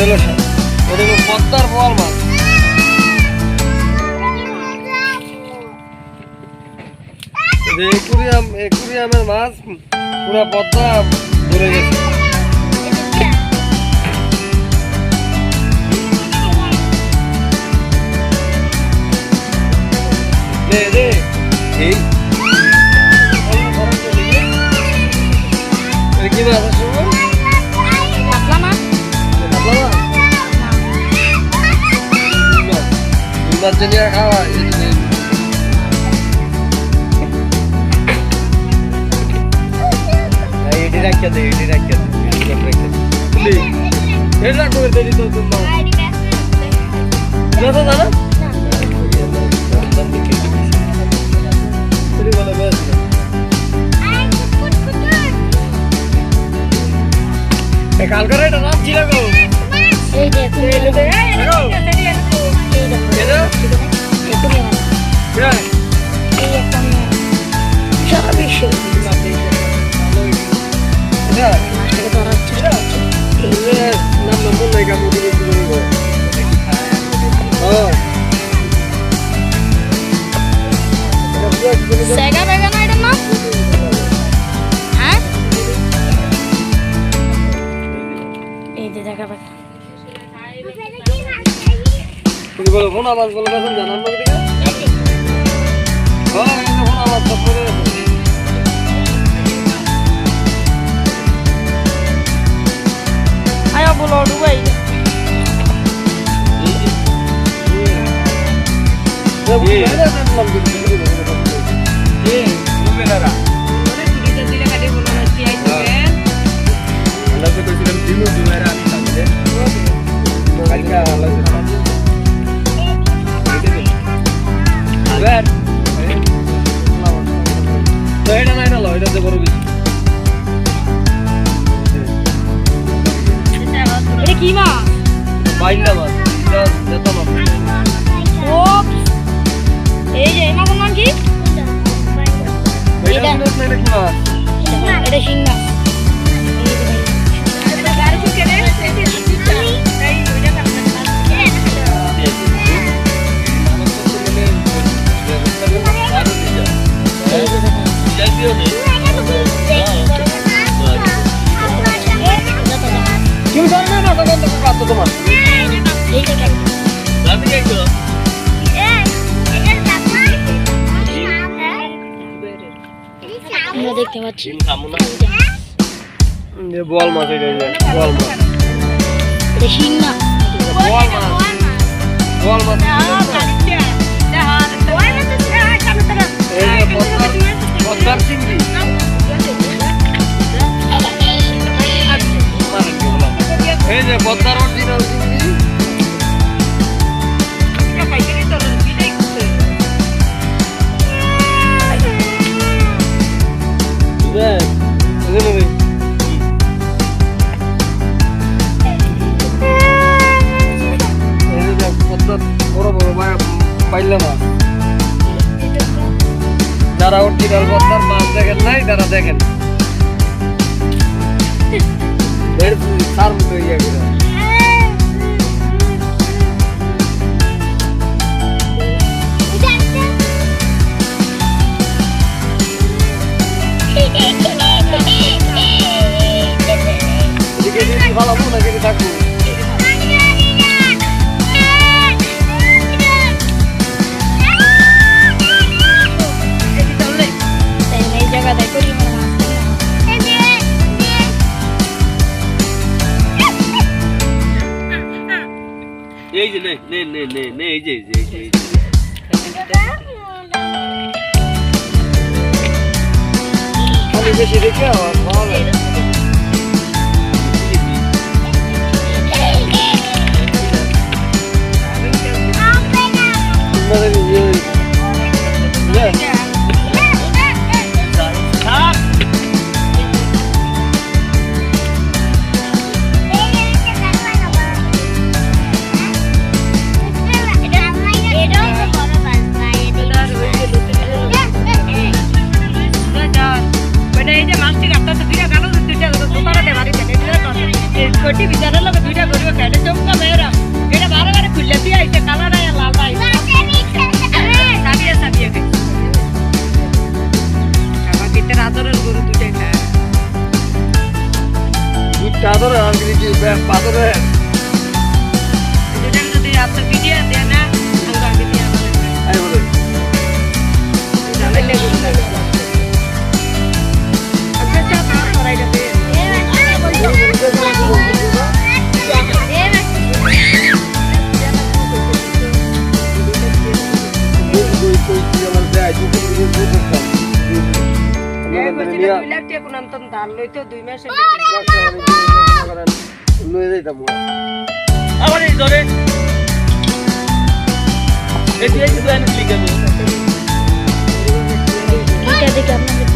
এটা পদ্মার বোয়াল মাছ। একুরিয়ামের মাছ পুরা পদ্মা ভরে গেছে। কি মাছ আছে? মাছ নিয়ে খাওয়া এটি রাখিয়া দে, এটি রাখিয়া দে, এটা করে দেরি তো তোমার জানো না কালকার এটা নাম ছিল গো। এই দেখো Sega Mega Night na? Hah? Ini jaga apa? Ini boleh phone awas boleh betul jangan begitu kan? Oh ini phone awas tak boleh. Ayo bolo dua ini. Ini gimana? Baiklah mas, datang mas. Oops. Emang kemana sih? Ini mas. Ada singa. Kim sana mana teman-teman kata teman? Nanti kayak gitu. আমরা দেখতে পাচ্ছি বোয়াল মাছ, বোয়াল মাছ, এটা শিং না, বোয়াল মাছ, বোয়াল মাছ, পদ্মার চিংড়ি, এই যে পদ্মার অরিজিনাল চিংড়ি। যারা অরিজিনাল পদ্মার মাছ দেখেন নাই তারা দেখেন ভালো মনে কেটে থাকবো। এই যে নে নে নে নে নে এই যে খালি বেশি দেখে ভালো এই যে মাছটি রাস্তাতে ফিরে গেল। ওটি বিচারে লোক দুইটা গরিব খেলে চমকা মেয়েরা এটা বারে বারে খুললে দিয়ে আইছে কালার আয়া লাল আই সাবিয়ে সাবিয়ে কাকা কিতে রাতরের গরু দুইটাই খায় দুধটা ধরে আর কি পাথরে দুইটা যদি আপনার ভিডিও দেয় না আমরা ভিডিও আই বলে জানাইলে গরু লাগে আচ্ছা আচ্ছা আপনার করাই যাবে আবার এই ধরে এটি এই দুটো আমি লিখে দেবো এইটা দেখে আপনাদের